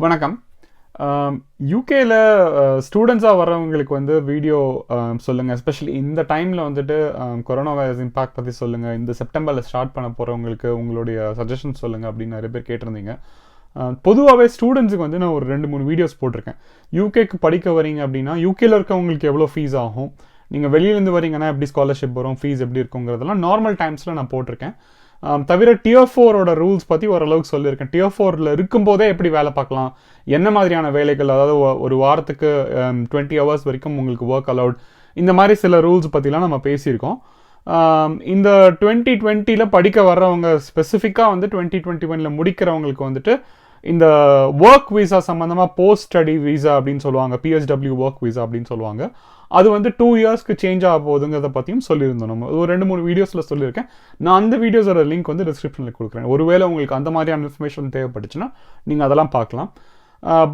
வணக்கம். யூகேல ஸ்டூடெண்ட்ஸாக வர்றவங்களுக்கு வந்து வீடியோ சொல்லுங்கள். எஸ்பெஷலி இந்த டைமில் வந்துட்டு கொரோனா வைரஸ் இம்பாக்ட் பற்றி சொல்லுங்கள். இந்த செப்டம்பரில் ஸ்டார்ட் பண்ண போகிறவங்களுக்கு உங்களுடைய சஜஷன்ஸ் சொல்லுங்கள் அப்படின்னு நிறைய பேர் கேட்டிருந்தீங்க. பொதுவாகவே ஸ்டூடெண்ட்ஸுக்கு வந்து நான் ஒரு 2-3 வீடியோஸ் போட்டிருக்கேன். யூகேக்கு படிக்க வரீங்க அப்படின்னா யூகேல இருக்கவங்களுக்கு எவ்வளோ ஃபீஸ் ஆகும், நீங்கள் வெளியிலேருந்து வரீங்கன்னா எப்படி ஸ்காலர்ஷிப் வரும், ஃபீஸ் எப்படி இருக்குங்கிறதெல்லாம் நார்மல் டைம்ஸில் நான் போட்டிருக்கேன். தவிர டியர் 4ஓட ரூல்ஸ் பற்றி ஓரளவுக்கு சொல்லியிருக்கேன். டியர் 4ல் இருக்கும்போதே எப்படி வேலை பார்க்கலாம், என்ன மாதிரியான வேலைகள், அதாவது ஒரு வாரத்துக்கு 20 ஹவர்ஸ் வரைக்கும் உங்களுக்கு ஒர்க் அலவுட், இந்த மாதிரி சில ரூல்ஸ் பற்றிலாம் நம்ம பேசியிருக்கோம். இந்த 2020 படிக்க வர்றவங்க ஸ்பெசிஃபிக்காக வந்து 2021 முடிக்கிறவங்களுக்கு வந்துட்டு இந்த ஒர்க் வீசா சம்மந்தமாக போஸ்ட் ஸ்டடி வீசா அப்படின்னு சொல்லுவாங்க, PSW ஒர்க் வீசா அப்படின்னு சொல்லுவாங்க. அது வந்து 2 இயர்ஸ்க்கு சேஞ்ச் ஆக போகுதுங்கிறத பற்றியும் சொல்லியிருந்தோம். நம்ம ஒரு 2-3 வீடியோஸில் சொல்லியிருக்கேன். நான் அந்த வீடியோஸோட லிங்க் வந்து டிஸ்கிரிப்ஷனில் கொடுக்குறேன். ஒருவேளை உங்களுக்கு அந்த மாதிரியான இன்ஃபர்மேஷன் தேவைப்பட்டுச்சுன்னா நீங்கள் அதெல்லாம் பார்க்கலாம்.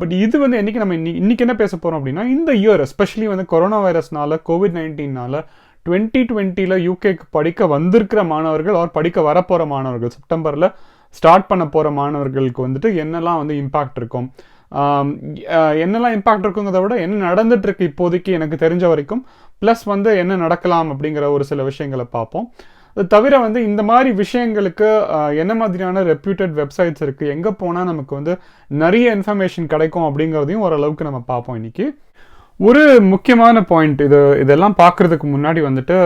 பட் இது வந்து என்றைக்கு நம்ம இன்னைக்கு என்ன பேச போகிறோம் அப்படின்னா, இந்த இயர் எஸ்பெஷலி வந்து கொரோனா வைரஸ்னால COVID-19 2020 யூகேக்கு படிக்க வந்திருக்கிற மாணவர்கள் அவர் படிக்க வரப்போகிற மாணவர்கள், செப்டம்பரில் ஸ்டார்ட் பண்ண போகிற மாணவர்களுக்கு வந்துட்டு என்னெல்லாம் வந்து இம்பேக்ட் இருக்கும், என்னெல்லாம் இம்பாக்ட் இருக்குங்கிறத விட என்ன நடந்துட்டு இருக்கு இப்போதைக்கு எனக்கு தெரிஞ்ச வரைக்கும், ப்ளஸ் வந்து என்ன நடக்கலாம் அப்படிங்கிற ஒரு சில விஷயங்களை பார்ப்போம். அது தவிர வந்து இந்த மாதிரி விஷயங்களுக்கு என்ன மாதிரியான ரெப்யூட்டட் வெப்சைட்ஸ் இருக்குது, எங்கே போனால் நமக்கு வந்து நிறைய இன்ஃபர்மேஷன் கிடைக்கும் அப்படிங்கிறதையும் ஓரளவுக்கு நம்ம பார்ப்போம் இன்னைக்கு. ஒரு முக்கியமான பாயிண்ட், இதெல்லாம் பார்க்குறதுக்கு முன்னாடி வந்துட்டு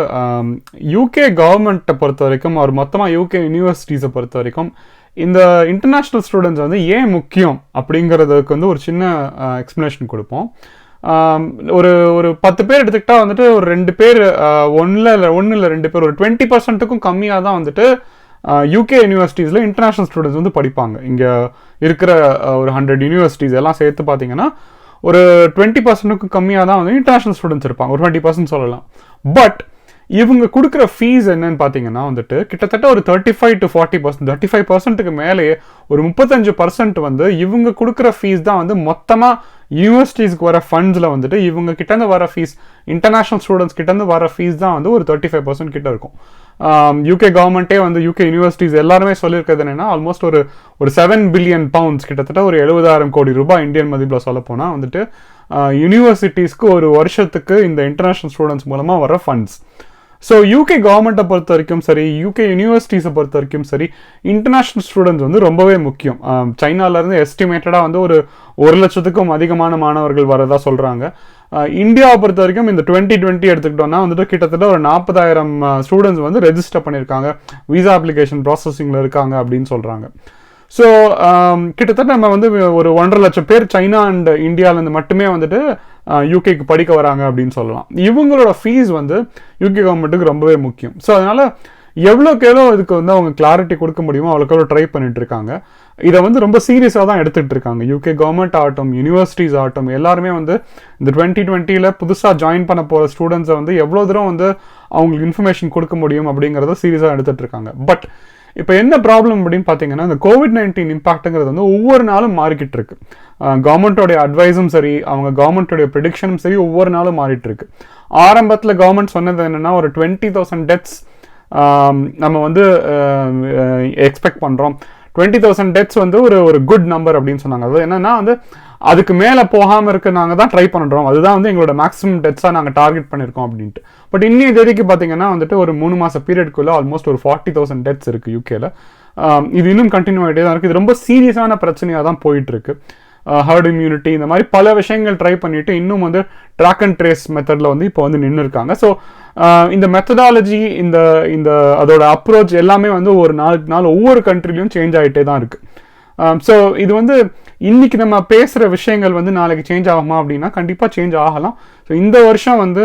யூகே கவர்மெண்ட்டை பொறுத்த வரைக்கும், அவர் மொத்தமாக யூகே யூனிவர்சிட்டிஸை பொறுத்த வரைக்கும் இந்த இன்டர்நேஷ்னல் ஸ்டூடெண்ட்ஸ் வந்து ஏன் முக்கியம் அப்படிங்கிறதுக்கு வந்து ஒரு சின்ன எக்ஸ்ப்ளனேஷன் கொடுப்போம். ஒரு 10 பேர் எடுத்துக்கிட்டா வந்துட்டு ஒரு 2 பேர், ஒன்று இல்லை 2 பேர், ஒரு 20%க்கும் கம்மியாக தான் வந்துட்டு யூகே யூனிவர்சிட்டிஸில் இன்டர்நேஷ்னல் ஸ்டூடெண்ட்ஸ் வந்து படிப்பாங்க. இங்கே இருக்கிற ஒரு 100 யூனிவர்சிட்டிஸ் எல்லாம் சேர்த்து பார்த்தீங்கன்னா ஒரு 20%க்கும் கம்மியாக தான் வந்து இன்டர்நேஷ்னல் ஸ்டூடெண்ட்ஸ் இருப்பாங்க, ஒரு 20% சொல்லலாம். பட் இவங்க கொடுக்குற ஃபீஸ் என்னன்னு பார்த்தீங்கன்னா வந்துட்டு கிட்டத்தட்ட ஒரு 35 to 40%, 35%க்கு மேலேயே ஒரு 35% வந்து இவங்க கொடுக்குற ஃபீஸ் தான் வந்து மொத்தமாக யூனிவர்சிட்டிஸ்க்கு வர ஃபண்ட்ஸில் வந்துட்டு இவங்க கிட்டேருந்து வர ஃபீஸ், இன்டர்நேஷ்னல் ஸ்டூடெண்ட்ஸ் கிட்டேருந்து வர ஃபீஸ் தான் வந்து ஒரு 35% கிட்ட இருக்கும். யூகே கவர்மெண்ட்டே வந்து யூகே யூனிவர்சிட்டிஸ் எல்லாருமே சொல்லியிருக்கிறது என்னன்னா, ஆல்மோஸ்ட் ஒரு 7 பில்லியன் பவுண்ட்ஸ், கிட்டத்தட்ட ஒரு 70,000 கோடி ரூபாய் இந்தியன் மதிப்பில் சொல்ல போனால் வந்துட்டு யூனிவர்சிட்டிஸ்க்கு ஒரு வருஷத்துக்கு இந்த இன்டர்நேஷ்னல் ஸ்டூடெண்ட்ஸ் மூலமாக வர ஃபண்ட்ஸ். ஸோ யூகே கவர்மெண்ட்டை பொறுத்த வரைக்கும் சரி, யூகே யூனிவர்சிட்டிஸை பொறுத்த வரைக்கும் சரி, இன்டர்நேஷ்னல் ஸ்டூடெண்ட்ஸ் வந்து ரொம்பவே முக்கியம். சைனாலேருந்து எஸ்டிமேட்டடாக வந்து ஒரு 1,00,000க்கும் அதிகமான மாணவர்கள் வரதா சொல்கிறாங்க. இந்தியாவை பொறுத்த வரைக்கும் இந்த 2020 எடுத்துக்கிட்டோம்னா வந்துட்டு கிட்டத்தட்ட ஒரு 40,000 ஸ்டூடெண்ட்ஸ் வந்து ரெஜிஸ்டர் பண்ணியிருக்காங்க, விசா அப்ளிகேஷன் ப்ராசஸிங்கில் இருக்காங்க அப்படின்னு சொல்கிறாங்க. ஸோ கிட்டத்தட்ட நம்ம வந்து ஒரு 1.5 லட்சம் பேர் சைனா அண்ட் இந்தியாவிலேருந்து மட்டுமே வந்துட்டு யூகேக்கு படிக்க வராங்க அப்படின்னு சொல்லலாம். இவங்களோட ஃபீஸ் வந்து யூகே கவர்மெண்ட்டுக்கு ரொம்பவே முக்கியம். ஸோ அதனால் எவ்வளோக்கு எவ்வளோ இதுக்கு வந்து அவங்க கிளாரிட்டி கொடுக்க முடியுமோ அவ்வளோக்கு எவ்வளோ ட்ரை பண்ணிட்டு இருக்காங்க. இதை வந்து ரொம்ப சீரியஸாக தான் எடுத்துகிட்டு இருக்காங்க. யூகே கவர்மெண்ட் ஆகட்டும், யூனிவர்சிட்டிஸ் ஆகட்டும், எல்லாருமே வந்து இந்த 2020 புதுசாக ஜாயின் பண்ண போகிற ஸ்டூடெண்ட்ஸை வந்து எவ்வளோ தூரம் வந்து அவங்களுக்கு இன்ஃபர்மேஷன் கொடுக்க முடியும் அப்படிங்கிறத சீரியஸாக எடுத்துகிட்டு இருக்காங்க. பட் இப்போ என்ன ப்ராப்ளம் அப்படின்னு பார்த்தீங்கன்னா, இந்த COVID-19 இம்பாக்ட்டுங்கிறது வந்து ஒவ்வொரு நாளும் மாறிக்கிட்டு இருக்கு. கவர்மெண்ட்டோடைய அட்வைஸும் சரி, அவங்க கவர்மெண்ட்டோடைய ப்ரெடிக்ஷனும் சரி, ஒவ்வொரு நாளும் மாறிட்டு இருக்கு. ஆரம்பத்தில் கவர்மெண்ட் சொன்னது என்னென்னா, ஒரு 20,000 டெத்ஸ் நம்ம வந்து எக்ஸ்பெக்ட் பண்ணுறோம். 20,000 டெத்ஸ் வந்து ஒரு குட் நம்பர் அப்படின்னு சொன்னாங்க. அது என்னன்னா வந்து அதுக்கு மேலே போகாமல் இருக்க நாங்கள் தான் ட்ரை பண்ணுறோம், அதுதான் வந்து எங்களோட மேக்ஸிமம் டெத்ஸாக நாங்கள் டார்கெட் பண்ணியிருக்கோம் அப்படின்ட்டு. பட் இன்னைய தேதிக்கு பார்த்தீங்கன்னா வந்துட்டு ஒரு 3 மாத பீரியட்குள்ளே ஆல்மோஸ்ட் ஒரு 40,000 டெத்ஸ் இருக்குது யூகேல. இது இன்னும் கண்டினியூ ஆகிட்டே தான் இருக்குது. இது ரொம்ப சீரியஸான பிரச்சனையாக தான் போயிட்டுருக்கு. ஹர்ட் இம்யூனிட்டி இந்த மாதிரி பல விஷயங்கள் ட்ரை பண்ணிட்டு இன்னும் வந்து ட்ராக் அண்ட் ட்ரேஸ் மெத்தடில் வந்து இப்போ வந்து நின்று இருக்காங்க. ஸோ இந்த மெத்தடாலஜி, இந்த அதோட அப்ரோச் எல்லாமே வந்து ஒரு நாளுக்கு நாள் ஒவ்வொரு கண்ட்ரிலையும் சேஞ்ச் ஆகிட்டே தான் இருக்குது. ஸோ இது வந்து இன்னைக்கு நம்ம பேசுகிற விஷயங்கள் வந்து நாளைக்கு சேஞ்ச் ஆகுமா அப்படின்னா கண்டிப்பாக சேஞ்ச் ஆகலாம். ஸோ இந்த வருஷம் வந்து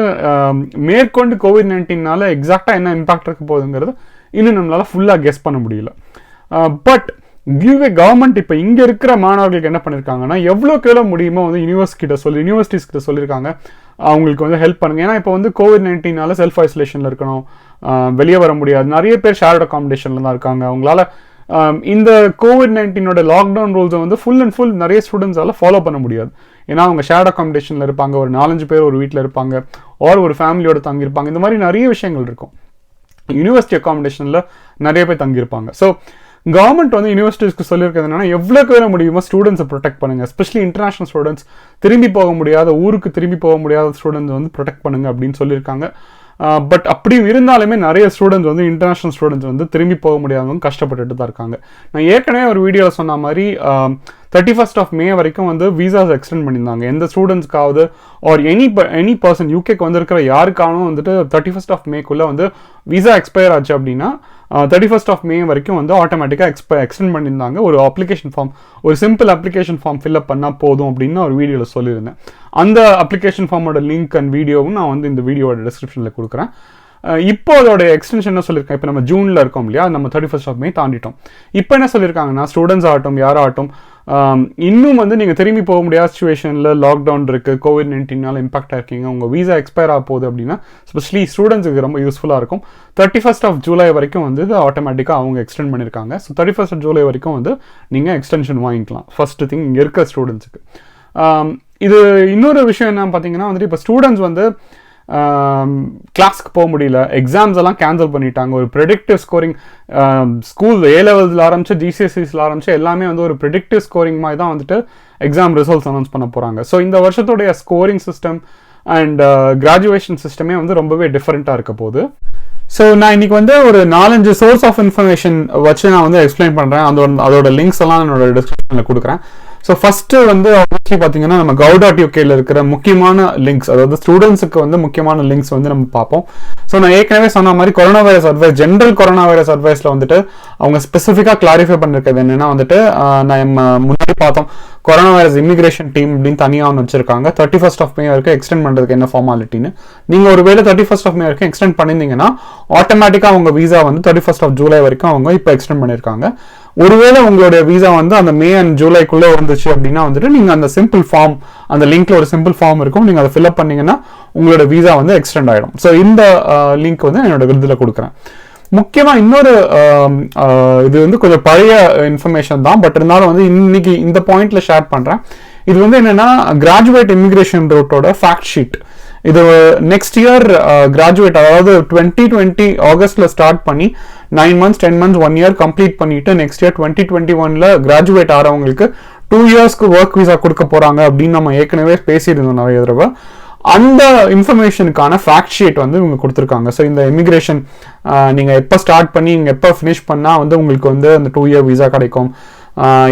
மேற்கொண்டு COVID-19 எக்ஸாக்டாக என்ன இம்பாக்ட் இருக்க போகுதுங்கிறது இன்னும் நம்மளால் ஃபுல்லாக கெஸ் பண்ண முடியல. பட் யூகே கவர்மெண்ட் இப்போ இங்கே இருக்கிற மாணவர்களுக்கு என்ன பண்ணியிருக்காங்கன்னா, எவ்வளோக்கு எவ்வளோ முடியுமோ வந்து யூனிவர்சிட்டிஸ் கிட்ட சொல்லியிருக்காங்க அவங்களுக்கு வந்து ஹெல்ப் பண்ணுங்க. ஏன்னா இப்போ வந்து COVID-19 செல்ஃப் ஐசோலேஷனில் இருக்கணும், வெளியே வர முடியாது, நிறைய பேர் ஷேர்ட் அகாமடேஷனில் தான் இருக்காங்க. அவங்களால இந்த COVID-19 லாக்டவுன் ரூல்ஸை வந்து ஃபுல் அண்ட் ஃபுல் நிறைய ஸ்டூடெண்ட்ஸால் ஃபாலோ பண்ண முடியாது. ஏன்னா அவங்க ஷேர்ட் அகாமடேஷனில் இருப்பாங்க, ஒரு 4-5 பேர் ஒரு வீட்டில் இருப்பாங்க, ஒரு ஃபேமிலியோட தங்கியிருப்பாங்க. இந்த மாதிரி நிறைய விஷயங்கள் இருக்கும். யூனிவர்சிட்டி அகாமடேஷனில் நிறைய பேர் தங்கியிருப்பாங்க. ஸோ கவர்மெண்ட் வந்து யூனிவர்சிட்டிஸ்க்கு சொல்லியிருக்கிறது என்னன்னா, எவ்வளோக்கு வேற முடியுமோ ஸ்டூடெண்ட்ஸை ப்ரொடெக்ட் பண்ணுங்க. எஸ்பெஷலி இன்டர்நேஷனல் ஸ்டூடெண்ட்ஸ், திரும்பி போக முடியாத ஊருக்கு திரும்பி போக முடியாத ஸ்டூடெண்ட்ஸ் வந்து ப்ரொடெக்ட் பண்ணுங்க அப்படின்னு சொல்லியிருக்காங்க. பட் அப்படி இருந்தாலுமே நிறைய ஸ்டூடெண்ட்ஸ் வந்து இன்டர்நேஷனல் ஸ்டூடெண்ட்ஸ் வந்து திரும்பி போக முடியாதவங்க கஷ்டப்பட்டுட்டு தான் இருக்காங்க. நான் ஏற்கனவே ஒரு வீடியோவில் சொன்ன மாதிரி 31st of May வரைக்கும் வந்து விசாஸ் எக்ஸ்டெண்ட் பண்ணியிருந்தாங்க. எந்த ஸ்டூடெண்ட்ஸ்க்காவது ஆர் எனி பர்சன் யூகேக்கு வந்திருக்கிற யாருக்கானும் வந்துட்டு 31st of Mayக்குள்ளே வந்து விசா எக்ஸ்பயர் ஆச்சு அப்படின்னா 31st of May வரைக்கும் வந்து ஆட்டோமேட்டிக்காக எக்ஸ்டெண்ட் பண்ணியிருந்தாங்க. ஒரு அப்ளிகேஷன் ஃபார்ம், ஒரு சிம்பிள் அப்ளிகேஷன் ஃபார்ம் ஃபில்அப் பண்ணால் போதும் அப்படின்னு ஒரு வீடியோவில் சொல்லியிருந்தேன். அந்த அப்ளிகேஷன் ஃபார்மோட லிங்க் அண்ட் வீடியோவும் நான் வந்து இந்த வீடியோட டிஸ்கிரிப்ஷனில் கொடுக்குறேன். இப்போ அதோட எக்ஸ்டென்ஷன் என்ன சொல்லியிருக்கேன், இப்போ நம்ம ஜூனில் இருக்கோம் இல்லையா, நம்ம 31st of May தாண்டிட்டோம். இப்போ என்ன சொல்லியிருக்காங்கன்னா, ஸ்டூடெண்ட்ஸ் ஆகட்டும் யாராகட்டும், இன்னும் வந்து நீங்கள் திரும்பி போக முடியாத சுச்சுவேஷனில் லாக்டவுன் இருக்குது, COVID-19 இம்பாக்ட் ஆயிருக்கீங்க, உங்கள் வீசா எக்ஸ்பயர் ஆக போகுது அப்படின்னா ஸ்பெஷலி ஸ்டூடெண்ட்ஸுக்கு ரொம்ப யூஸ்ஃபுல்லாக இருக்கும். 31st of July வரைக்கும் வந்து இது ஆட்டோமேட்டிக்காக அவங்க எக்ஸ்டெண்ட் பண்ணியிருக்காங்க. ஸோ 31st of July வரைக்கும் வந்து நீங்கள் எக்ஸ்டென்ஷன் வாங்கிக்கலாம். ஃபர்ஸ்ட் திங் இங்கே இருக்க ஸ்டூடெண்ட்ஸுக்கு. இது இன்னொரு விஷயம் என்ன பார்த்தீங்கன்னா வந்துட்டு, இப்போ ஸ்டூடெண்ட்ஸ் வந்து கிளாஸ்க்கு போக முடியல, எக்ஸாம்ஸ் எல்லாம் கேன்சல் பண்ணிட்டாங்க. ஒரு ப்ரெடிக்டிவ் ஸ்கோரிங் ஸ்கூல் A levelsல ஆரம்பிச்சு GCSEஸ்ல ஆரம்பிச்சு எல்லாமே வந்து ஒரு ப்ரெடிக்டிவ் ஸ்கோரிங் மாதிரி தான் வந்துட்டு எக்ஸாம் ரிசல்ட்ஸ் அனௌன்ஸ் பண்ண போகிறாங்க. ஸோ இந்த வருஷத்துடைய ஸ்கோரிங் சிஸ்டம் அண்ட் கிராஜுவேஷன் சிஸ்டமே வந்து ரொம்பவே டிஃப்ரெண்ட்டாக இருக்க போகுது. ஸோ நான் இன்னைக்கு வந்து ஒரு 4-5 சோர்ஸ் ஆஃப் இன்ஃபர்மேஷன் வச்சு நான் வந்து எக்ஸ்பிளைன் பண்ணுறேன். அதோட லிங்க்ஸ் எல்லாம் என்னோட டிஸ்கிரிப்ஷனில் கொடுக்குறேன். ஸோ ஃபஸ்ட்டு வந்து பார்த்தீங்கன்னா நம்ம gov.ukல இருக்கிற முக்கியமான லிங்க்ஸ், அதாவது ஸ்டூடெண்ட்ஸுக்கு வந்து முக்கியமான லிங்க்ஸ் வந்து நம்ம பார்ப்போம். ஸோ நான் ஏற்கனவே சொன்ன மாதிரி corona virus advice, general corona virus அட்வைஸில் வந்துட்டு அவங்க ஸ்பெசிஃபிக்காக கிளாரிஃபை பண்ணிருக்கிறது என்னன்னா வந்துட்டு, நம்ம முன்னாடி பார்த்தோம் கொரோனா வைரஸ் இமிகிரேஷன் டீம் அப்படின்னு தனியாக ஒன்று வச்சிருக்காங்க. 31st of May வரைக்கும் எக்ஸ்டெண்ட் பண்ணுறதுக்கு என்ன ஃபார்மாலிட்டின்னு. நீங்கள் ஒரு வேளை 31st of May வரைக்கும் எக்ஸ்டெண்ட் பண்ணியிருந்தீங்கன்னா ஆட்டோமேட்டிக்காக அவங்க வீசா வந்து 31st of July வரைக்கும் அவங்க இப்போ எக்ஸ்டெண்ட் பண்ணியிருக்காங்க. ஒருவேளை உங்களுடைய வீசா வந்து அந்த May and Julyக்குள்ளே வந்துச்சு அப்படின்னா வந்துட்டு நீங்கள் அந்த சிம்பிள் ஃபார்ம், அந்த லிங்க்ல ஒரு சிம்பிள் ஃபார்ம் இருக்கும், நீங்கள் அதை ஃபில்அப் பண்ணீங்கன்னா உங்களோட வீசா வந்து எக்ஸ்டெண்ட் ஆகிடும். ஸோ இந்த லிங்க் வந்து என்னோட விருதில் கொடுக்குறேன். முக்கியமாக இன்னொரு இது வந்து கொஞ்சம் பழைய இன்ஃபர்மேஷன் தான், பட் இருந்தாலும் வந்து இன்னைக்கு இந்த பாயிண்ட்ல ஷேர் பண்ணுறேன். இது வந்து என்னன்னா, கிராஜுவேட் இமிகிரேஷன் ரூட்டோட ஃபேக்ட் ஷீட். இது நெக்ஸ்ட் இயர் கிராஜுவேட், அதாவது 2020 ஆகஸ்ட்ல ஸ்டார்ட் பண்ணி 9 months 10 months 1 year கம்ப்ளீட் பண்ணிட்டு நெக்ஸ்ட் இயர் 2021ல கிராஜுவேட் ஆகிறவங்களுக்கு 2 yearsக்கு ஒர்க் விசா கொடுக்க போறாங்க அப்படின்னு நம்ம ஏற்கனவே பேசியிருந்தோம் நிறைய தடவை. அந்த இன்ஃபர்மேஷனுக்கான ஃபேக்ட் ஷீட் வந்து இவங்க கொடுத்துருக்காங்க. ஸோ இந்த இமிகிரேஷன் நீங்கள் எப்போ ஸ்டார்ட் பண்ணி நீங்கள் எப்போ ஃபினிஷ் பண்ணால் வந்து உங்களுக்கு வந்து அந்த 2 year விசா கிடைக்கும்,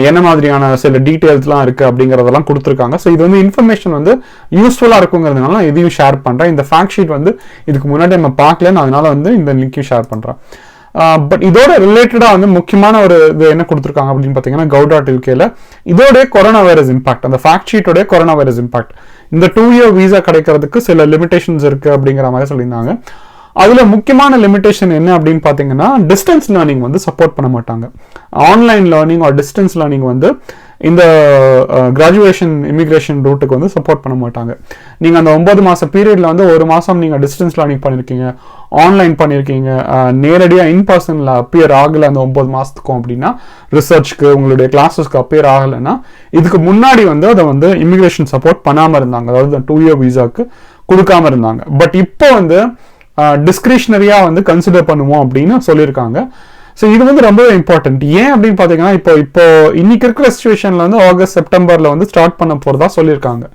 என்ன மாதிரியான சில டீட்டெயில்ஸ்லாம் இருக்குது அப்படிங்கிறதெல்லாம் கொடுத்துருக்காங்க. ஸோ இது வந்து இன்ஃபர்மேஷன் வந்து யூஸ்ஃபுல்லாக இருக்குங்கிறதுனால இதையும் ஷேர் பண்ணுறேன். இந்த ஃபேக்ட் ஷீட் வந்து இதுக்கு முன்னாடி நம்ம பார்க்கலன்னு, அதனால வந்து இந்த லிங்க்கையும் ஷேர் பண்ணுறேன். பட் இதோட ரிலேட்டடாக வந்து முக்கியமான ஒரு இது என்ன கொடுத்துருக்காங்க அப்படின்னு பார்த்தீங்கன்னா, gov.ukல இதோடைய கொரோனா வைரஸ் இம்பாக்ட், அந்த ஃபேக்ட் ஷீட்டோடைய கொரோனா வைரஸ் இம்பாக்ட், இந்த 2 year விசா கிடைக்கிறதுக்கு சில லிமிடேஷன்ஸ் இருக்குது அப்படிங்கிற மாதிரி சொல்லியிருந்தாங்க. அதில் முக்கியமான லிமிடேஷன் என்ன அப்படின்னு பார்த்தீங்கன்னா, டிஸ்டன்ஸ் லேர்னிங் வந்து சப்போர்ட் பண்ண மாட்டாங்க. Online learning or distance learning வந்து இந்த கிராஜுவேஷன் இமிகிரேஷன் ரூட்டுக்கு வந்து சப்போர்ட் பண்ண மாட்டாங்க. நீங்கள் அந்த 9 மாத பீரியடில் வந்து 1 மாதம் நீங்கள் டிஸ்டன்ஸ் லேர்னிங் பண்ணியிருக்கீங்க, ஆன்லைன் பண்ணியிருக்கீங்க, நேரடியாக இன் பர்சனில் அப்பியர் ஆகலை அந்த 9 மாதத்துக்கும் அப்படின்னா, ரிசர்ச்க்கு உங்களுடைய கிளாஸஸ்க்கு அப்பியர் ஆகலைன்னா, இதுக்கு முன்னாடி வந்து அதை வந்து இமிகிரேஷன் சப்போர்ட் பண்ணாமல் இருந்தாங்க, அதாவது 2 year விசாவுக்கு கொடுக்காம இருந்தாங்க. பட் இப்போ வந்து டிஸ்கிரிஷனரியாக வந்து கன்சிடர் பண்ணுவோம் அப்படின்னு சொல்லியிருக்காங்க. ஸோ இது வந்து ரொம்ப இம்பார்ட்டன்ட். ஏன் அப்படின்னு பார்த்தீங்கன்னா, இப்போ இன்னைக்கு இருக்கிற சிச்சுவேஷனில் வந்து ஆகஸ்ட் செப்டம்பரில் வந்து ஸ்டார்ட் பண்ண போகிறதா சொல்லியிருக்காங்க.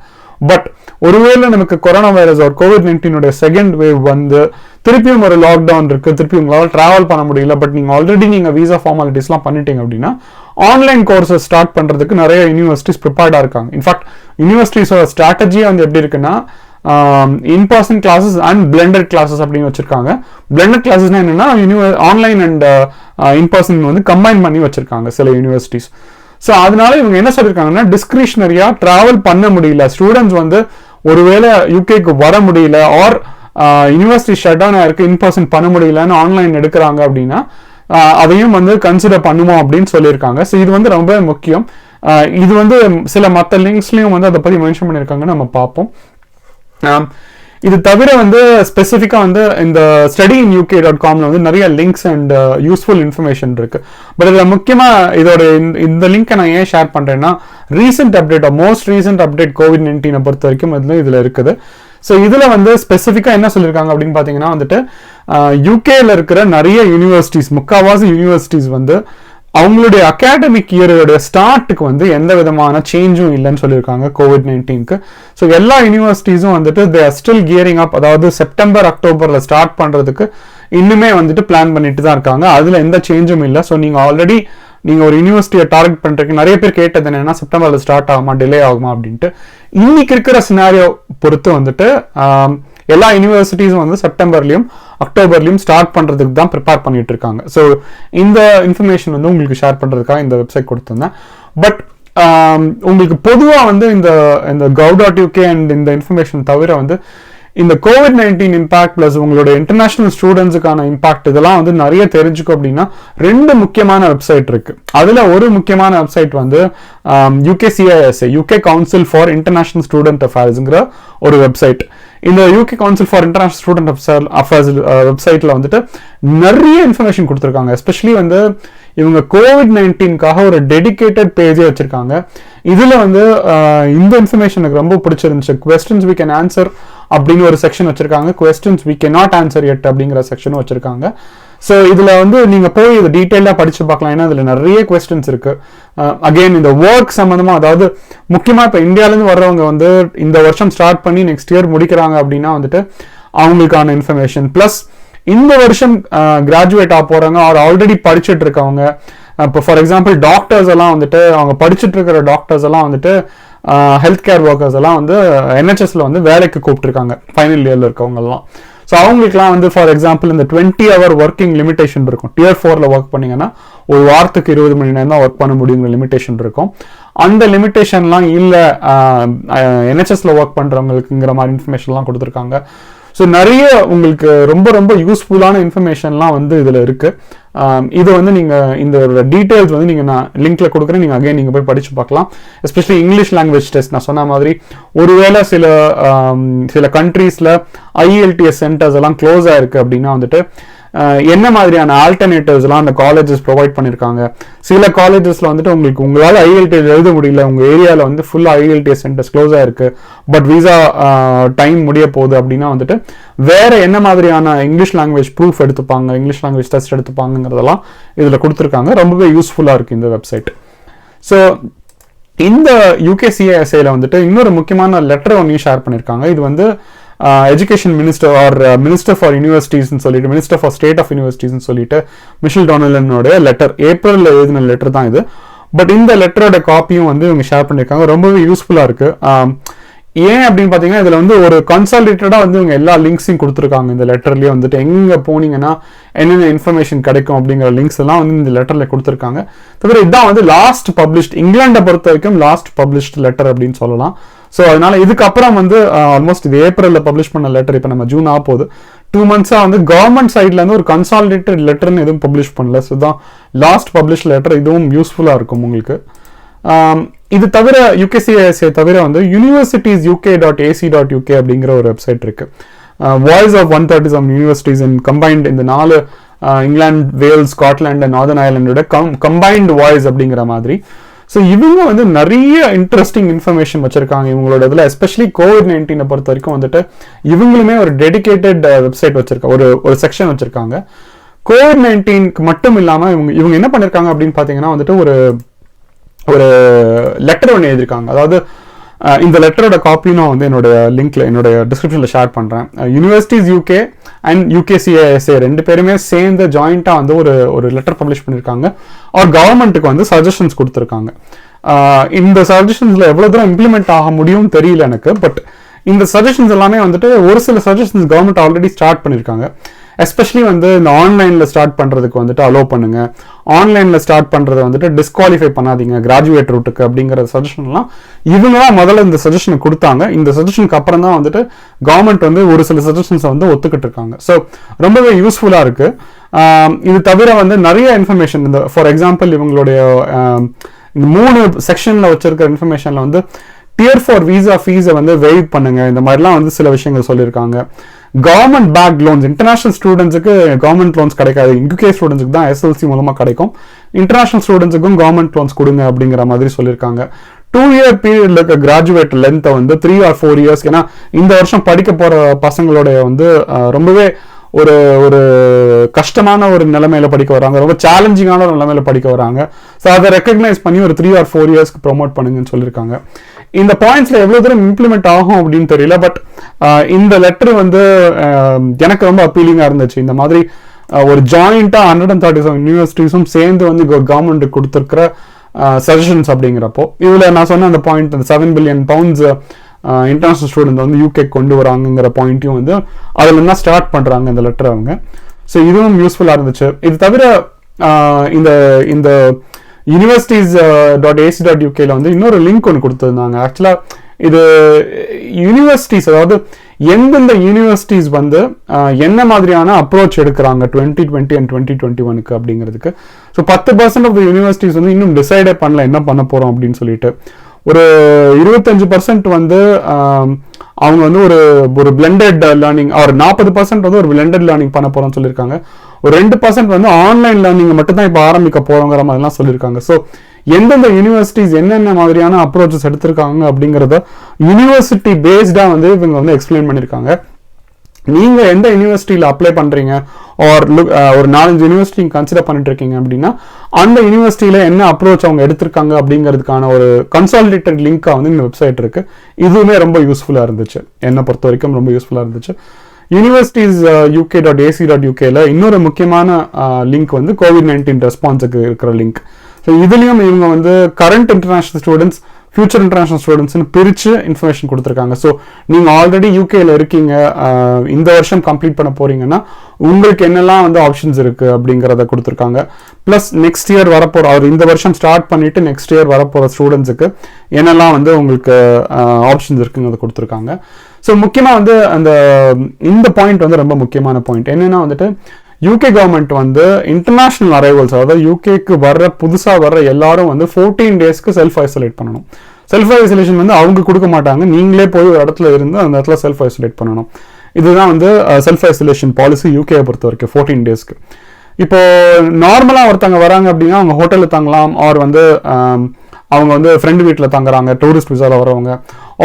பட் ஒருவேளை நமக்கு கொரோனா வைரஸ் ஒரு COVID-19 செகண்ட் வேவ் வந்து திருப்பியும் ஒரு லாக்டவுன் இருக்குது, திருப்பி உங்களால் ட்ராவல் பண்ண முடியல, பட் நீங்கள் ஆல்ரெடி நீங்கள் விசா ஃபார்மாலிட்டிஸ்லாம் பண்ணிட்டீங்க அப்படின்னா ஆன்லைன் கோர்ஸஸ் ஸ்டார்ட் பண்ணுறதுக்கு நிறைய யூனிவர்சிட்டிஸ் ப்ரிப்பேர்டாக இருக்காங்க. இன்ஃபேக்ட் யூனிவர்சிட்டிஸோட ஸ்ட்ராட்டஜியே வந்து எப்படி இருக்குன்னா, in person classes and blended classes அப்படின்னு வச்சிருக்காங்க. பிளெண்டட் கிளாஸஸ்னா என்னன்னா, ஆன்லைன் அண்ட் இன் பர்சன் வந்து கம்பைன் பண்ணி வச்சிருக்காங்க சில யூனிவர்சிட்டிஸ். ஸோ அதனால இவங்க என்ன சொல்லியிருக்காங்கன்னா, டிஸ்கிரிஷனரியா டிராவல் பண்ண முடியல, ஸ்டூடெண்ட்ஸ் வந்து ஒருவேளை யூகேக்கு வர முடியல ஆர் யூனிவர்சிட்டி ஷட் டவுன் ஆயிருக்கு, இன் பர்சன் பண்ண முடியலன்னு ஆன்லைன் எடுக்கிறாங்க அப்படின்னா அதையும் வந்து கன்சிடர் பண்ணுவோம் அப்படின்னு சொல்லியிருக்காங்க. ஸோ இது வந்து ரொம்ப முக்கியம். இது வந்து சில மற்ற லிங்க்ஸ்லையும் வந்து அதை பற்றி மென்ஷன் பண்ணியிருக்காங்க, நம்ம பார்ப்போம். இது தவிர வந்து ஸ்பெசிஃபிக்காக வந்து இந்த studyinuk.comல வந்து நிறைய லிங்க்ஸ் அண்ட் யூஸ்ஃபுல் இன்ஃபர்மேஷன் இருக்கு. பட் இதில் முக்கியமாக இதோட இந்த லிங்க்கை நான் ஏன் ஷேர் பண்ணுறேன்னா, recent update, most recent update COVID-19 பொறுத்த வரைக்கும் இதில் இருக்குது. ஸோ இதில் வந்து ஸ்பெசிஃபிக்காக என்ன சொல்லியிருக்காங்க அப்படின்னு பார்த்தீங்கன்னா வந்துட்டு, யூகேல இருக்கிற நிறைய யூனிவர்சிட்டிஸ், முக்கால்வாசி யூனிவர்சிட்டிஸ் வந்து அவங்களுடைய அகாடமிக் இயரோட ஸ்டார்ட்டுக்கு வந்து எந்த விதமான சேஞ்சும் இல்லைன்னு சொல்லியிருக்காங்க COVID-19க்கு. ஸோ எல்லா யூனிவர்சிட்டிஸும் வந்துட்டு தே ஆர் ஸ்டில் கியரிங் அப், அதாவது செப்டம்பர் அக்டோபர்ல ஸ்டார்ட் பண்றதுக்கு இன்னுமே வந்துட்டு பிளான் பண்ணிட்டு தான் இருக்காங்க. அதுல எந்த சேஞ்சும் இல்லை. ஸோ நீங்க ஒரு யூனிவர்சிட்டியை டார்கெட் பண்றீங்க. நிறைய பேர் கேட்டது என்னன்னா செப்டம்பர்ல ஸ்டார்ட் ஆகுமா, டிலே ஆகுமா அப்படின்ட்டு. இன்னைக்கு இருக்கிற சினாரியோ பொறுத்து வந்துட்டு எல்லா யூனிவர்சிட்டிஸும் வந்து செப்டம்பர்லயும் அக்டோபர்லயும் ஸ்டார்ட் பண்றதுக்கு தான் ப்ரிப்பேர் பண்ணிட்டு இருக்காங்க. ஸோ இந்த இன்ஃபர்மேஷன் வந்து உங்களுக்கு ஷேர் பண்றதுக்காக இந்த வெப்சைட் கொடுத்துருந்தேன். பட் உங்களுக்கு பொதுவாக வந்து இந்த gov.uk அண்ட் இந்த இன்ஃபர்மேஷன் தவிர வந்து இந்த COVID-19 இம்பாக்ட் பிளஸ் உங்களோட இன்டர்நேஷனல் ஸ்டூடெண்ட்ஸுக்கான இம்பாக்ட் இதெல்லாம் வந்து நிறைய தெரிஞ்சுக்கும் அப்படின்னா 2 முக்கியமான வெப்சைட் இருக்கு. அதுல ஒரு முக்கியமான வெப்சைட் வந்து UKCISA UK council for international student அஃபேர்ஸ்ங்கிற ஒரு வெப்சைட். இந்த UK council for international student affairs வெப்சைட்ல வந்துட்டு நிறைய இன்ஃபர்மேஷன் கொடுத்துருக்காங்க. எஸ்பெஷலி வந்து இவங்க COVID-19க்காக ஒரு டெடிகேட்டட் பேஜே வச்சிருக்காங்க. இதுல வந்து இந்த இன்ஃபர்மேஷன் எனக்கு ரொம்ப பிடிச்சிருந்துச்சு. questions we can answer அப்படின்னு ஒரு செக்ஷன் வச்சிருக்காங்க, questions we cannot answer yet அப்படிங்கிற செக்ஷனும் வச்சிருக்காங்க. ஸோ இதுல வந்து நீங்க போய் இது டீட்டெயிலாக படிச்சு பார்க்கலாம். ஏன்னா இதுல நிறைய கொஸ்டின்ஸ் இருக்கு. அகெயின் இந்த ஒர்க் சம்பந்தமா, அதாவது முக்கியமா இப்ப இந்தியாவிலேருந்து வர்றவங்க வந்து இந்த வருஷம் ஸ்டார்ட் பண்ணி நெக்ஸ்ட் இயர் முடிக்கிறாங்க அப்படின்னா வந்துட்டு அவங்களுக்கான இன்ஃபர்மேஷன் பிளஸ் இந்த வருஷம் கிராஜுவேட் ஆக போறாங்க ஆல்ரெடி படிச்சுட்டு இருக்கவங்க. இப்போ ஃபார் எக்ஸாம்பிள் டாக்டர்ஸ் எல்லாம் வந்துட்டு அவங்க படிச்சுட்டு இருக்கிற டாக்டர்ஸ் எல்லாம் வந்துட்டு ஹெல்த் கேர் ஒர்க்கர்ஸ் எல்லாம் வந்து NHSல வந்து வேலைக்கு கூப்பிட்டுருக்காங்க ஃபைனல் இயர்ல இருக்கவங்க எல்லாம். ஸோ அவங்களுக்குலாம் வந்து ஃபார் எக்ஸாம்பிள் இந்த 20 hour ஒர்க்கிங் லிமிடேஷன் இருக்கும். Tier 4ல ஒர்க் பண்ணீங்கன்னா ஒரு வாரத்துக்கு 20 மணி நேரம் தான் ஒர்க் பண்ண முடியுங்கிற லிமிடேஷன் இருக்கும். அந்த லிமிடேஷன்லாம் இல்லை NHSல ஒர்க் பண்றவங்களுக்குங்கிற மாதிரி இன்ஃபர்மேஷன்லாம் கொடுத்துருக்காங்க. ஸோ நிறைய உங்களுக்கு ரொம்ப ரொம்ப யூஸ்ஃபுல்லான இன்ஃபர்மேஷன்லாம் வந்து இதில் இருக்கு. இது வந்து நீங்கள் இந்த டீட்டெயில்ஸ் வந்து நீங்கள் நான் லிங்க்ல கொடுக்குறேன், நீங்கள் அகைன் நீங்கள் போய் படிச்சு பார்க்கலாம். எஸ்பெஷலி இங்கிலீஷ் லாங்குவேஜ் டெஸ்ட் நான் சொன்ன மாதிரி ஒருவேளை சில கண்ட்ரீஸில் IELTS சென்டர்ஸ் எல்லாம் க்ளோஸ் ஆயிருக்கு அப்படின்னா வந்துட்டு என்ன மாதிரியான ஆல்டர்னேட்டிவ்ஸ்லாம் அந்த காலேஜஸ் ப்ரொவைட் பண்ணியிருக்காங்க. சில காலேஜஸ்ல வந்துட்டு உங்களால் IELTS எழுத முடியல, உங்க ஏரியாவில் வந்து ஃபுல்லாக IELTS சென்டர்ஸ் க்ளோஸ் ஆயிருக்கு, பட் விசா டைம் முடிய போகுது அப்படின்னா வந்துட்டு வேற என்ன மாதிரியான இங்கிலீஷ் லாங்குவேஜ் ப்ரூஃப் எடுத்துப்பாங்க, இங்கிலீஷ் லாங்குவேஜ் டெஸ்ட் எடுத்துப்பாங்கிறதெல்லாம் இதில் கொடுத்துருக்காங்க. ரொம்பவே யூஸ்ஃபுல்லாக இருக்கு இந்த வெப்சைட். ஸோ இந்த UKCISAல வந்துட்டு இன்னொரு முக்கியமான லெட்டர் ஒன்றையும் ஷேர் பண்ணியிருக்காங்க. இது வந்து education minister or minister for யூனிவர்சிட்டிஸ்ன்னு சொல்லிட்டு மினிஸ்டர் ஃபார் ஸ்டேட் ஆஃப் யூனிவர்சிட்டிஸ்ன்னு சொல்லிட்டு மிஷல் டொனால்டனோட லெட்டர் ஏப்ரலில் எழுதின லெட்டர் தான் இது. பட் இந்த லெட்டரோட காப்பியும் வந்து இவங்க ஷேர் பண்ணியிருக்காங்க. ரொம்பவே யூஸ்ஃபுல்லாக இருக்கு. ஏன் அப்படின்னு பார்த்தீங்கன்னா இதில் வந்து ஒரு கன்சாலிடேட்டடாக வந்து இவங்க எல்லா லிங்க்ஸையும் கொடுத்துருக்காங்க. இந்த லெட்டர்லேயே வந்துட்டு எங்கே போனீங்கன்னா என்னென்ன இன்ஃபர்மேஷன் கிடைக்கும் அப்படிங்கிற லிங்க்ஸ் எல்லாம் வந்து இந்த லெட்டரில் கொடுத்துருக்காங்க. தவிர இதுதான் வந்து லாஸ்ட் பப்ளிஷ்ட், இங்கிலாண்டை பொறுத்த வரைக்கும் லாஸ்ட் பப்ளிஷ்ட் லெட்டர் அப்படின்னு சொல்லலாம். ஸோ அதனால இதுக்கப்புறம் வந்து ஆல்மோஸ்ட் இது ஏப்ரலில் பப்ளிஷ் பண்ண லெட்டர், இப்போ நம்ம ஜூன் ஆகுது, 2 months வந்து கவர்மெண்ட் சைட்ல இருந்து ஒரு கன்சாலிடேட்டட் லெட்டர்னு எதுவும் பப்ளிஷ் பண்ணல. ஸோ தான் லாஸ்ட் பப்ளிஷ் லெட்டர். இதுவும் யூஸ்ஃபுல்லாக இருக்கும் உங்களுக்கு. இது தவிர UKCISA தவிர வந்து universitiesuk.ac.uk அப்படிங்கிற ஒரு வெப்சைட் இருக்கு. Voice of 137 universities in combined, இந்த 4 England, Wales, Scotland and northern ஐலண்டோட கம்பைன்டு வாய்ஸ் அப்படிங்கிற மாதிரி. ஸோ இவங்க வந்து நிறைய இன்ட்ரெஸ்டிங் இன்ஃபர்மேஷன் வச்சிருக்காங்க இவங்களோட இதில். எஸ்பெஷலி COVID-19 பொறுத்த வரைக்கும் வந்துட்டு இவங்களுமே ஒரு டெடிகேட்டட் வெப்சைட் வச்சிருக்காங்க, ஒரு செக்ஷன் வச்சிருக்காங்க. COVID-19க்கு மட்டும் இல்லாமல் இவங்க என்ன பண்ணிருக்காங்க அப்படின்னு பார்த்தீங்கன்னா வந்துட்டு ஒரு லெட்டர் ஒன்று எழுதியிருக்காங்க. அதாவது இந்த லெட்டரோட காப்பி நான் வந்து என்னோட டிஸ்கிரிப்ஷன்ல ஷேர் பண்றேன். யூனிவர்சிட்டிஸ் UK அண்ட் UKCISA 2 பேருமே சேர்ந்து ஜாயிண்டா வந்து ஒரு லெட்டர் பப்ளிஷ் பண்ணிருக்காங்க. அவர் கவர்மெண்ட்டுக்கு வந்து சஜஷன்ஸ் கொடுத்துருக்காங்க. இந்த சஜஷன்ஸ்ல எவ்வளவு தூரம் இம்ப்ளிமெண்ட் ஆக முடியும் தெரியல எனக்கு. பட் இந்த சஜஷன்ஸ் எல்லாமே வந்துட்டு ஒரு சில சஜஷன்ஸ் கவர்மெண்ட் ஆல்ரெடி ஸ்டார்ட் பண்ணிருக்காங்க. எஸ்பெஷலி வந்து இந்த ஆன்லைன்ல ஸ்டார்ட் பண்றதுக்கு வந்துட்டு அலோவ் பண்ணுங்க, ஆன்லைன்ல ஸ்டார்ட் பண்றதை வந்துட்டு டிஸ்குவாலிஃபை பண்ணாதீங்க கிராஜுவேட் ரூட்டுக்கு அப்படிங்கிற சஜஷன்லாம் இவங்க தான் முதல்ல இந்த சஜஷனை கொடுத்தாங்க. இந்த சஜஷனுக்கு அப்புறம் தான் வந்துட்டு கவர்மெண்ட் வந்து ஒரு சில சஜஷன்ஸை வந்து ஒத்துக்கிட்டு இருக்காங்க. ஸோ ரொம்பவே யூஸ்ஃபுல்லா இருக்கு. இது தவிர வந்து நிறைய இன்ஃபர்மேஷன், இந்த ஃபார் எக்ஸாம்பிள் இவங்களுடைய இந்த 3 செக்ஷன்ல வச்சிருக்கிற இன்ஃபர்மேஷன்ல வந்து Tier 4 விசா ஃபீஸை வந்து வெயிவ் பண்ணுங்க, இந்த மாதிரிலாம் வந்து சில விஷயங்கள் சொல்லியிருக்காங்க. கவர்மெண்ட் பேக் லோன்ஸ், இன்டர்நேஷனல் ஸ்டூடெண்ட்ஸுக்கு கவர்மெண்ட் லோன்ஸ் கிடைக்காது, UK ஸ்டூடெண்ட்ஸுக்கு தான் SLC மூலமா கிடைக்கும். இன்டர்நேஷனல் ஸ்டூடெண்ட்ஸுக்கும் கவர்மெண்ட் லோன்ஸ் கொடுங்க அப்படிங்கிற மாதிரி சொல்லியிருக்காங்க. 2-year பீரியட்ல இருக்க கிராஜுவேட் லென்த்தை வந்து 3 or 4 years, ஏன்னா இந்த வருஷம் படிக்க போற பசங்களோட வந்து ரொம்பவே ஒரு ஒரு கஷ்டமான ஒரு நிலைமையில படிக்க வராங்க, ரொம்ப சேலஞ்சிங்கான ஒரு நிலைமையில படிக்க வராங்க. ஸோ அதை ரெக்கக்னைஸ் பண்ணி ஒரு 3 or 4 இயர்ஸ்க்கு ப்ரொமோட் பண்ணுங்கன்னு சொல்லியிருக்காங்க. இந்த பாயிண்ட்ஸ்ல எவ்வளவு தூரம் இம்ப்ளிமெண்ட் ஆகும் அப்படின்னு தெரியல. பட் இந்த லெட்டர் வந்து எனக்கு ரொம்ப அப்பீலிங்கா இருந்துச்சு. இந்த மாதிரி ஒரு ஜாயிண்டா 137 யூனிவர்சிட்டிஸும் சேர்ந்து வந்து கவர்மெண்ட் கொடுத்துருக்கிற சஜஷன்ஸ் அப்படிங்கிறப்போ, இதுல நான் சொன்ன அந்த பாயிண்ட், அந்த £7 billion இன்டர்நேஷனல் ஸ்டூடெண்ட் வந்து யூகே கொண்டு வராங்கிற பாயிண்ட்டையும் வந்து அதுல இருந்தா ஸ்டார்ட் பண்றாங்க இந்த லெட்டர் அவங்க. ஸோ இதுவும் யூஸ்ஃபுல்லா இருந்துச்சு. இது தவிர இந்த இந்த universities.ac.ukல வந்து இன்னொரு லிங்க் ஒன்று கொடுத்துருந்தாங்க. ஆக்சுவலா இது யூனிவர்சிட்டிஸ், அதாவது எந்தெந்த யூனிவர்சிட்டிஸ் வந்து என்ன மாதிரியான அப்ரோச் எடுக்கிறாங்க 2020 and 2021 அப்படிங்கிறதுக்கு. ஸோ 10% ஆஃப் த யூனிவர்சிட்டிஸ் வந்து இன்னும் டிசைடே பண்ணல என்ன பண்ண போறோம் அப்படின்னு சொல்லிட்டு. ஒரு 25% வந்து அவங்க வந்து ஒரு பிளெண்டட் லேர்னிங், ஒரு 40% வந்து ஒரு பிளெண்டட் லேர்னிங் பண்ண போறோம்னு சொல்லியிருக்காங்க. ஒரு 2% வந்து ஆன்லைன் லேர்னிங் மட்டும் தான் இப்போ ஆரம்பிக்க போறோங்கிற மாதிரிலாம் சொல்லியிருக்காங்க. ஸோ எந்தெந்த யூனிவர்சிட்டிஸ் என்னென்ன மாதிரியான அப்ரோச்சஸ் எடுத்திருக்காங்க அப்படிங்கிறத யூனிவர்சிட்டி பேஸ்டா வந்து இவங்க வந்து எக்ஸ்பிளைன் பண்ணியிருக்காங்க. நீங்க எந்த யூனிவர்சிட்டியில அப்ளை பண்றீங்க ஒரு 4-5 யூனிவர்சிட்டி கன்சிடர் பண்ணிட்டு இருக்கீங்க அப்படின்னா அந்த யூனிவர்சிட்டியில என்ன அப்ரோச் அவங்க எடுத்திருக்காங்க அப்படிங்கிறதுக்கான ஒரு கன்சாலிடேட்டட் லிங்கா வந்து இந்த வெப்சைட் இருக்கு. இதுவுமே ரொம்ப யூஸ்ஃபுல்லா இருந்துச்சு, என்னை பொறுத்த வரைக்கும் ரொம்ப யூஸ்ஃபுல்லா இருந்துச்சு. universities.uk.ac.ukல இன்னொரு முக்கியமான லிங்க் வந்து COVID-19 ரெஸ்பான்ஸுக்கு இருக்கிற லிங்க். ஸோ இதுலயும் இவங்க வந்து current international students, future international ஸ்டூடெண்ட்ஸ்னு பிரித்து இன்ஃபர்மேஷன் கொடுத்துருக்காங்க. ஸோ நீங்கள் ஆல்ரெடி யூகேல இருக்கீங்க, இந்த வருஷம் கம்ப்ளீட் பண்ண போறீங்கன்னா உங்களுக்கு என்னெல்லாம் வந்து ஆப்ஷன்ஸ் இருக்கு அப்படிங்கிறத கொடுத்துருக்காங்க. ப்ளஸ் நெக்ஸ்ட் இயர் வரப்போற, அவர் இந்த வருஷம் ஸ்டார்ட் பண்ணிட்டு நெக்ஸ்ட் இயர் வரப்போற ஸ்டூடெண்ட்ஸுக்கு என்னெல்லாம் வந்து உங்களுக்கு ஆப்ஷன்ஸ் இருக்குங்கிறத கொடுத்துருக்காங்க. ஸோ முக்கியமாக வந்து இந்த பாயிண்ட் வந்து ரொம்ப முக்கியமான பாயிண்ட் என்னன்னா வந்துட்டு, யூகே கவர்மெண்ட் வந்து இன்டர்நேஷனல் அரைவல்ஸ், அதாவது யூகேக்கு புதுசா வர்ற எல்லாரும் வந்து 14 டேஸ்க்கு செல்ஃப் ஐசோலேட் பண்ணணும். செல்ஃப் ஐசோலேஷன் வந்து அவங்க கொடுக்க மாட்டாங்க, நீங்களே போய் ஒரு இடத்துல இருந்து அந்த இடத்துல செல்ஃப் ஐசோலேட் பண்ணணும். இதுதான் வந்து செல்ஃப் ஐசோலேஷன் பாலிசி யூகே பொறுத்த வரைக்கும் 14 டேஸ்க்கு. இப்போ நார்மலா ஒருத்தவங்க வராங்க அப்படின்னா அவங்க ஹோட்டல்ல தங்கலாம், ஆர் வந்து அவங்க வந்து ஃப்ரெண்ட் வீட்டில் தங்குறாங்க, டூரிஸ்ட் விசால வரவங்க,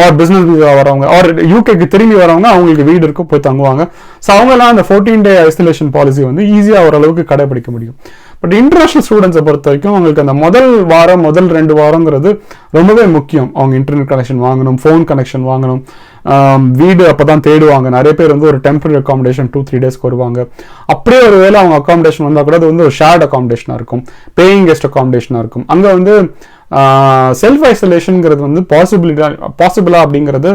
ஆர் பிசினஸ் விசா வரவங்க, ஆர் யூகேக்கு திரும்பி வரவங்க அவங்களுக்கு வீடு இருக்கும் போய் தங்குவாங்க. ஸோ அவங்கெல்லாம் அந்த 14 day ஐசோலேஷன் பாலிசி வந்து ஈஸியாக ஓரளவுக்கு கடைபிடிக்க முடியும். பட் இன்டர்நேஷனல் ஸ்டூடெண்ட்ஸை பொறுத்த வரைக்கும் அவங்களுக்கு அந்த முதல் 2 வாரங்கிறது ரொம்பவே முக்கியம். அவங்க இன்டர்நெட் கனெக்ஷன் வாங்கணும், ஃபோன் கனெக்ஷன் வாங்கணும், வீடு அப்பதான் தேடுவாங்க. நிறைய பேர் வந்து ஒரு டெம்பரரி அகாமடேஷன் 2-3 டேஸ்க்கு வருவாங்க. அப்படியே ஒரு வேளை அவங்க அகாமடேஷன் வந்தால் கூட அது வந்து ஒரு ஷேர்ட் அகாமடேஷனாக இருக்கும், பேயிங் கெஸ்ட் அகாமடேஷனாக இருக்கும். அங்கே வந்து செல்ஃப் ஐசோலேஷன்ங்கிறது வந்து பாசிபிளா அப்படிங்கிறது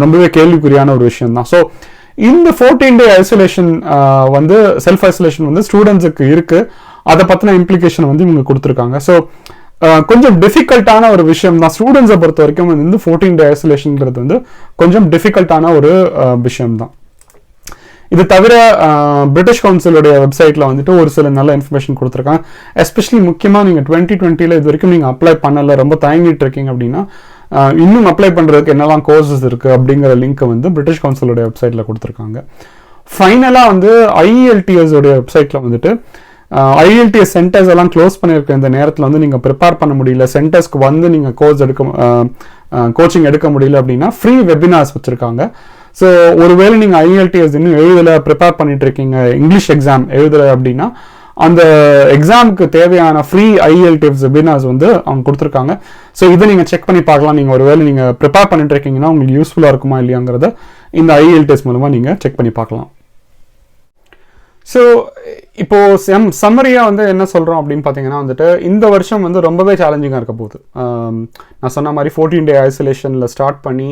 ரொம்பவே கேள்விக்குறியான ஒரு விஷயம் தான். ஸோ இந்த 14 day ஐசோலேஷன் வந்து செல்ஃப் ஐசோலேஷன் வந்து ஸ்டூடெண்ட்ஸுக்கு இருக்கு, அதை பத்தின இம்ப்ளிகேஷன் வந்து இவங்க கொடுத்துருக்காங்க. ஸோ கொஞ்சம் டிஃபிகல்ட்டான ஒரு விஷயம் தான் ஸ்டூடெண்ட்ஸை பொறுத்த வரைக்கும். வந்து 14 day ஐசோலேஷன்ங்கிறது வந்து கொஞ்சம் டிஃபிகல்ட்டான ஒரு விஷயம் தான். இது தவிர பிரிட்டிஷ் கவுன்சிலுடைய வெப்சைட்ல வந்துட்டு ஒரு சில நல்ல இன்ஃபர்மேஷன் கொடுத்துருக்காங்க. எஸ்பெஷலி முக்கியமாக நீங்கள் 2020 இது வரைக்கும் நீங்கள் அப்ளை பண்ணல, ரொம்ப தயங்கிட்டு இருக்கீங்க அப்படின்னா இன்னும் அப்ளை பண்ணுறதுக்கு என்னெல்லாம் கோர்சஸ் இருக்கு அப்படிங்கிற லிங்க் வந்து பிரிட்டிஷ் கவுன்சிலுடைய வெப்சைட்ல கொடுத்துருக்காங்க. ஃபைனலாக வந்து IELTS உடைய வெப்சைட்ல வந்துட்டு IELTS சென்டர்ஸ் எல்லாம் க்ளோஸ் பண்ணியிருக்க இந்த நேரத்தில் வந்து நீங்கள் ப்ரிப்பேர் பண்ண முடியல, சென்டர்ஸ்க்கு வந்து நீங்கள் கோச்சிங் எடுக்க முடியல அப்படின்னா ஃப்ரீ வெபினார்ஸ் வச்சுருக்காங்க. ஸோ ஒருவேளை நீங்கள் IELTS இன்னும் எழுதலை, ப்ரிப்பேர் பண்ணிட்டு இருக்கீங்க, இங்கிலீஷ் எக்ஸாம் எழுதலை அப்படின்னா அந்த எக்ஸாமுக்கு தேவையான ஃப்ரீ IELTS வெபினார்ஸ் வந்து அவங்க கொடுத்துருக்காங்க. ஸோ இதை நீங்கள் செக் பண்ணி பார்க்கலாம். நீங்கள் ஒருவேளை நீங்கள் ப்ரிப்பேர் பண்ணிட்டு இருக்கீங்கன்னா உங்களுக்கு யூஸ்ஃபுல்லாக இருக்குமா இல்லையாங்கிறத இந்த IELTS மூலமாக நீங்கள் செக் பண்ணி பார்க்கலாம். ஸோ இப்போ சம்மரியாக வந்து என்ன சொல்கிறோம் அப்படின்னு பார்த்தீங்கன்னா வந்துட்டு, இந்த வருஷம் வந்து ரொம்பவே சேலஞ்சிங்காக இருக்க போகுது. நான் சொன்ன மாதிரி 14 day ஐசோலேஷனில் ஸ்டார்ட் பண்ணி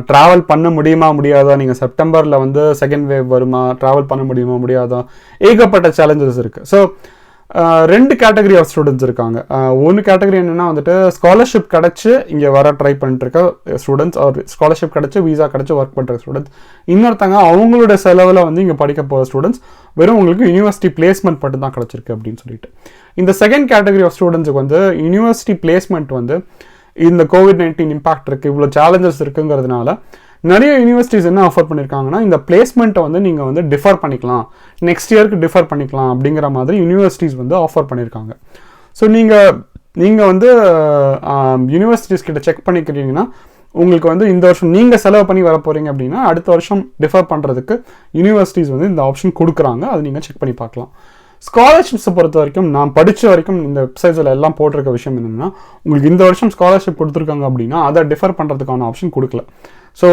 ட்ராவல் பண்ண முடியுமா முடியாதா, நீங்கள் செப்டம்பரில் வந்து செகண்ட் வேவ் வருமா, ட்ராவல் பண்ண முடியுமா முடியாதா, ஏகப்பட்ட சேலஞ்சஸ் இருக்குது. ஸோ 2 கேட்டகரி ஆஃப் ஸ்டூடெண்ட்ஸ் இருக்காங்க. ஒன்று கேட்டகரி என்னென்னா வந்துட்டு ஸ்காலர்ஷிப் கிடச்சி இங்கே வர ட்ரை பண்ணிட்டு இருக்க ஸ்டூடெண்ட்ஸ், ஆர் ஸ்காலர்ஷிப் கிடச்சி வீசா கிடச்சி ஒர்க் பண்ணுற ஸ்டூடெண்ட்ஸ். இன்னொருத்தங்க அவங்களோட செலவில் வந்து இங்கே படிக்க போகிற ஸ்டூடெண்ட்ஸ், வெறும் உங்களுக்கு யூனிவர்சிட்டி பிளேஸ்மெண்ட் மட்டும் தான் கிடச்சிருக்கு அப்படின்னு சொல்லிட்டு. இந்த செகண்ட் கேட்டகரி ஆஃப் ஸ்டூடெண்ட்ஸுக்கு வந்து யூனிவர்சிட்டி பிளேஸ்மெண்ட் வந்து இந்த COVID-19 இம்பாக்ட் இருக்குது, இவ்வளோ சேலஞ்சஸ் இருக்குங்கிறதுனால நிறைய யூனிவர்சிட்டிஸ் என்ன ஆஃபர் பண்ணியிருக்காங்கன்னா, இந்த பிளேஸ்மெண்ட்டை வந்து நீங்கள் வந்து டிஃபர் பண்ணிக்கலாம், நெக்ஸ்ட் இயருக்கு டிஃபர் பண்ணிக்கலாம் அப்படிங்கிற மாதிரி யூனிவர்சிட்டிஸ் வந்து ஆஃபர் பண்ணியிருக்காங்க. ஸோ நீங்கள் வந்து யூனிவர்சிட்டிஸ் கிட்ட செக் பண்ணிக்கிறீங்கன்னா உங்களுக்கு வந்து இந்த வருஷம் நீங்கள் செலவு பண்ணி வர போகிறீங்க அப்படின்னா அடுத்த வருஷம் டிஃபர் பண்ணுறதுக்கு யூனிவர்சிட்டிஸ் வந்து இந்த ஆப்ஷன் கொடுக்குறாங்க. அது நீங்கள் செக் பண்ணி பார்க்கலாம். ஸ்காலர்ஷிப்ஸை பொறுத்த வரைக்கும் நான் படித்த வரைக்கும் இந்த வெப்சைட்ஸில் எல்லாம் போட்டிருக்க விஷயம் என்னென்னா, உங்களுக்கு இந்த வருஷம் ஸ்காலர்ஷிப் கொடுத்துருக்காங்க அப்படின்னா அதை டிஃபர் பண்ணுறதுக்கான ஆப்ஷன் கொடுக்கல. ஸோ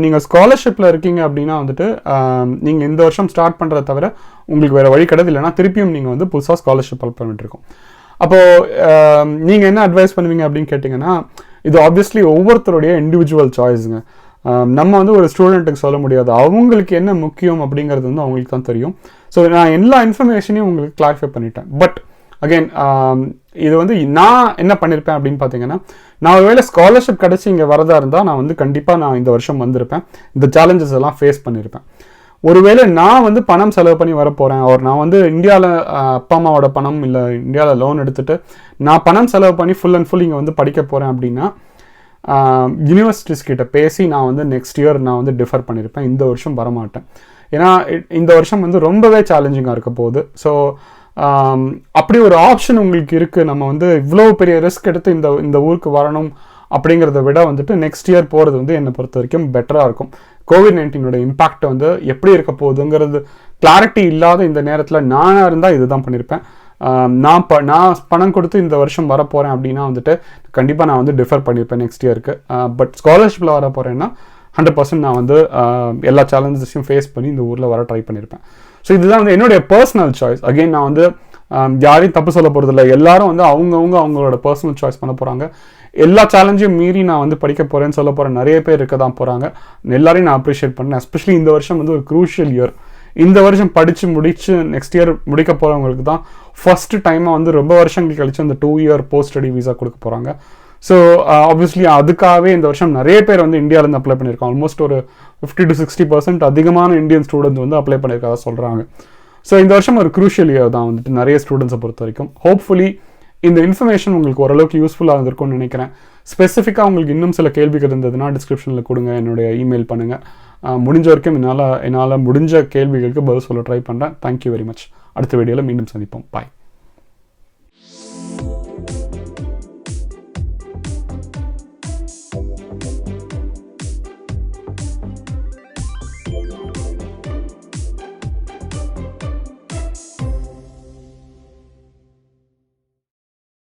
நீங்கள் ஸ்காலர்ஷிப்பில் இருக்கீங்க அப்படின்னா வந்துட்டு நீங்கள் இந்த வருஷம் ஸ்டார்ட் பண்ணுறத தவிர உங்களுக்கு வேறு வழி கிடையாது. இல்லைனா திருப்பியும் நீங்கள் வந்து புதுசாக ஸ்காலர்ஷிப் அப்ளை பண்ணிட்டுருக்கோம். அப்போது நீங்கள் என்ன அட்வைஸ் பண்ணுவீங்க அப்படின்னு கேட்டிங்கன்னா, இது ஆப்வியஸ்லி ஒவ்வொருத்தருடைய இண்டிவிஜுவல் சாய்ஸுங்க. நம்ம வந்து ஒரு ஸ்டூடெண்ட்டுக்கு சொல்ல முடியாது. அவங்களுக்கு என்ன முக்கியம் அப்படிங்கிறது வந்து அவங்களுக்கு தான் தெரியும். ஸோ நான் எல்லா இன்ஃபர்மேஷனையும் உங்களுக்கு கிளாரிஃபை பண்ணிட்டேன். பட் அகெயின் இது வந்து நான் என்ன பண்ணியிருப்பேன் அப்படின்னு பார்த்தீங்கன்னா, நான் ஒருவேளை ஸ்காலர்ஷிப் கிடச்சி இங்கே வரதா இருந்தால் நான் வந்து கண்டிப்பாக நான் இந்த வருஷம் வந்திருப்பேன். இந்த சேலஞ்சஸ் எல்லாம் ஃபேஸ் பண்ணியிருப்பேன். ஒருவேளை நான் வந்து பணம் செலவு பண்ணி வரப்போகிறேன், நான் வந்து இந்தியாவில் அப்பா அம்மாவோட பணம் இல்லை இந்தியாவில் லோன் எடுத்துகிட்டு நான் பணம் செலவு பண்ணி ஃபுல் அண்ட் ஃபுல் இங்கே வந்து படிக்க போகிறேன் அப்படின்னா யூனிவர்சிட்டிஸ் கிட்ட பேசி நான் வந்து நெக்ஸ்ட் இயர் நான் வந்து டிஃபர் பண்ணியிருப்பேன். இந்த வருஷம் வரமாட்டேன். ஏன்னா இந்த வருஷம் வந்து ரொம்பவே சேலஞ்சிங்காக இருக்க போகுது. ஸோ அப்படி ஒரு ஆப்ஷன் உங்களுக்கு இருக்குது. நம்ம வந்து இவ்வளோ பெரிய ரிஸ்க் எடுத்து இந்த ஊருக்கு வரணும் அப்படிங்கிறத விட வந்துட்டு நெக்ஸ்ட் இயர் போகிறது வந்து என்னை பொறுத்த வரைக்கும் பெட்டராக இருக்கும். COVID-19 இம்பாக்ட் வந்து எப்படி இருக்க போகுதுங்கிறது கிளாரிட்டி இல்லாத இந்த நேரத்தில் நானாக இருந்தால் இதுதான் பண்ணியிருப்பேன். நான் பணம் கொடுத்து இந்த வருஷம் வரப்போகிறேன் அப்படின்னா வந்துட்டு கண்டிப்பாக நான் வந்து டிஃபர் பண்ணியிருப்பேன் நெக்ஸ்ட் இயருக்கு. பட் ஸ்காலர்ஷிப்பில் வர போகிறேன்னா 100% நான் வந்து எல்லா சேலஞ்சஸையும் ஃபேஸ் பண்ணி இந்த ஊரில் வர ட்ரை பண்ணியிருப்பேன். ஸோ இதுதான் வந்து என்னுடைய பர்சனல் சாய்ஸ். அகெயின் நான் வந்து யாரையும் தப்பு சொல்ல போகிறதில்ல. எல்லாரும் வந்து அவங்களோட பர்சனல் சாய்ஸ் பண்ண போகிறாங்க. எல்லா சேலஞ்சையும் மீறி நான் வந்து படிக்க போகிறேன்னு சொல்ல போகிறேன் நிறைய பேர் இருக்க தான் போகிறாங்க. எல்லாரையும் நான் அப்ரிஷியேட் பண்ணேன். எஸ்பெஷலி இந்த வருஷம் வந்து ஒரு க்ரூஷியல் இயர். இந்த வருஷம் முடிச்சு நெக்ஸ்ட் இயர் முடிக்க போகிறவங்களுக்கு தான் ஃபர்ஸ்ட் டைமாக வந்து ரொம்ப வருஷங்கள் கழிச்சு அந்த 2 இயர் போஸ்ட் ஸ்டடி வீசா கொடுக்க போகிறாங்க. ஸோ ஆப்வியஸ்லி அதுக்காகவே இந்த வருஷம் நிறைய பேர் வந்து இந்தியாவிலேருந்து அப்ளை பண்ணியிருக்காங்க. ஆல்மோஸ்ட் ஒரு 50 to 60% அதிகமான இந்தியன் ஸ்டூடெண்ட்ஸ் வந்து அப்ளை பண்ணியிருக்காங்க சொல்கிறாங்க. ஸோ இந்த வருஷம் ஒரு க்ரூஷியல் இயர் தான் வந்துட்டு நிறைய ஸ்டூடெண்ட்ஸை பொறுத்த வரைக்கும். ஹோப்ஃபுல்லி இந்த இன்ஃபர்மேஷன் உங்களுக்கு ஓரளவுக்கு யூஸ்ஃபுல்லாக இருந்திருக்கும்னு நினைக்கிறேன். ஸ்பெசிஃபிக்காக உங்களுக்கு இன்னும் சில கேள்விகள் இருந்ததுன்னா டிஸ்கிரிப்ஷனில் கொடுங்க, என்னுடைய இமெயில் பண்ணுங்கள். முடிஞ்ச வரைக்கும் என்னால் முடிஞ்ச கேள்விகளுக்கு பதில் சொல்ல ட்ரை பண்ணுறேன். Thank you very much. அடுத்த வீடியோவில் மீண்டும் சந்திப்போம். பாய்.